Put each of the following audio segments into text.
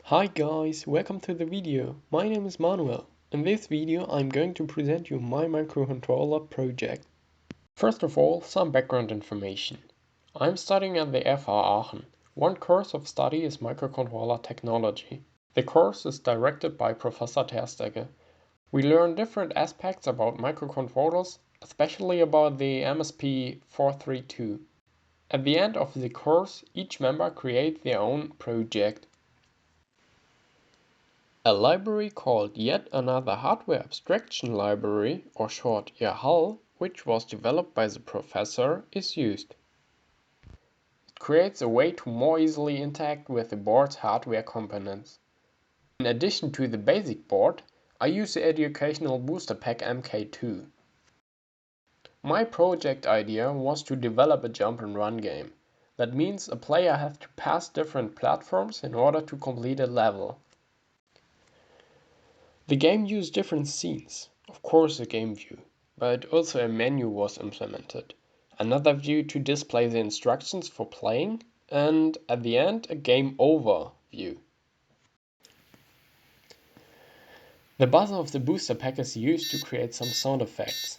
Hi guys, welcome to the video. My name is Manuel. In this video I'm going to present you my microcontroller project. First of all, some background information. I'm studying at the FH Aachen. One course of study is microcontroller technology. The course is directed by Professor Terstege. We learn different aspects about microcontrollers, especially about the MSP432. At the end of the course, each member creates their own project. A library called Yet Another Hardware Abstraction Library, or short YAHL, which was developed by the professor, is used. It creates a way to more easily interact with the board's hardware components. In addition to the basic board, I use the educational booster pack MK2. My project idea was to develop a jump and run game. That means a player has to pass different platforms in order to complete a level. The game used different scenes, of course a game view, but also a menu was implemented, another view to display the instructions for playing, and at the end a game over view. The buzzer of the booster pack is used to create some sound effects.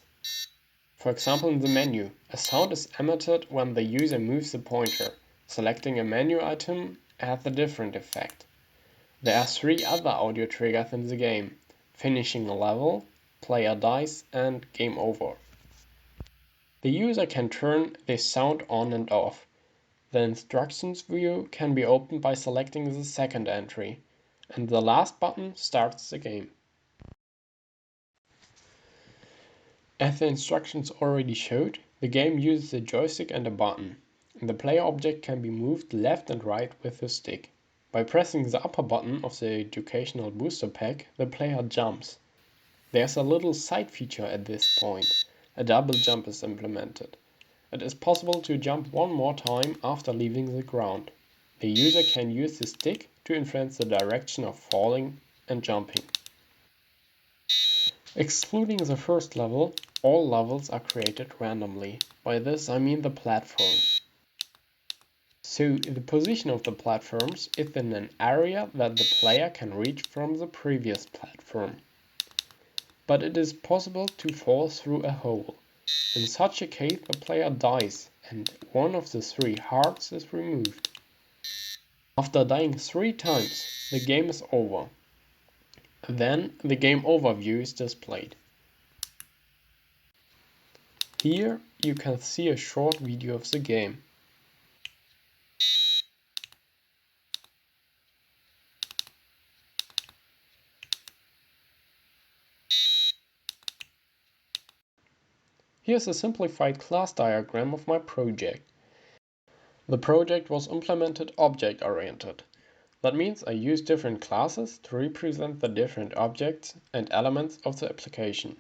For example, in the menu, a sound is emitted when the user moves the pointer. Selecting a menu item has a different effect. There are 3 other audio triggers in the game: finishing a level, player dies, and game over. The user can turn this sound on and off. The instructions view can be opened by selecting the second entry, and the last button starts the game. As the instructions already showed, the game uses a joystick and a button. The player object can be moved left and right with the stick. By pressing the upper button of the educational booster pack, the player jumps. There's a little side feature at this point. A double jump is implemented. It is possible to jump one more time after leaving the ground. The user can use the stick to influence the direction of falling and jumping. Excluding the first level, all levels are created randomly. By this I mean the platforms. So the position of the platforms is in an area that the player can reach from the previous platform. But it is possible to fall through a hole. In such a case the player dies and one of the 3 hearts is removed. After dying 3 times, the game is over. Then the game overview is displayed. Here you can see a short video of the game. Here's a simplified class diagram of my project. The project was implemented object-oriented. That means I use different classes to represent the different objects and elements of the application.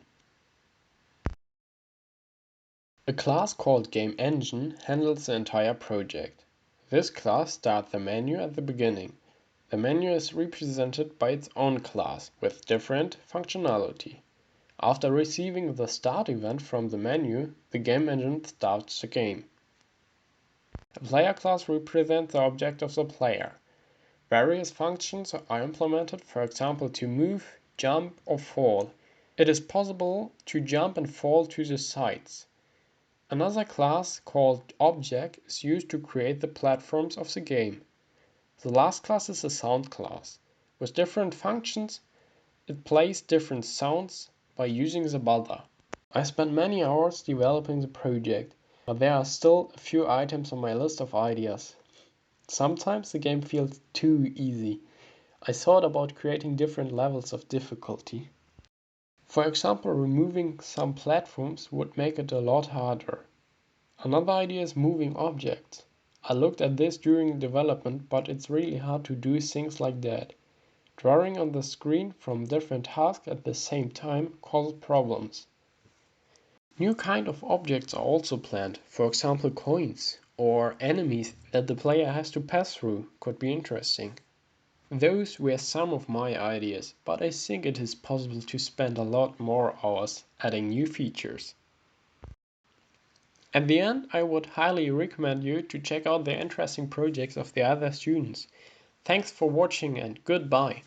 A class called GameEngine handles the entire project. This class starts the menu at the beginning. The menu is represented by its own class with different functionality. After receiving the start event from the menu, the game engine starts the game. The player class represents the object of the player. Various functions are implemented, for example to move, jump or fall. It is possible to jump and fall to the sides. Another class called Object is used to create the platforms of the game. The last class is a sound class. With different functions, it plays different sounds by using the buzzer. I spent many hours developing the project, but there are still a few items on my list of ideas. Sometimes the game feels too easy. I thought about creating different levels of difficulty. For example, removing some platforms would make it a lot harder. Another idea is moving objects. I looked at this during development, but it's really hard to do things like that. Drawing on the screen from different tasks at the same time causes problems. New kind of objects are also planned, for example coins, or enemies that the player has to pass through could be interesting. Those were some of my ideas, but I think it is possible to spend a lot more hours adding new features. At the end, I would highly recommend you to check out the interesting projects of the other students. Thanks for watching and goodbye.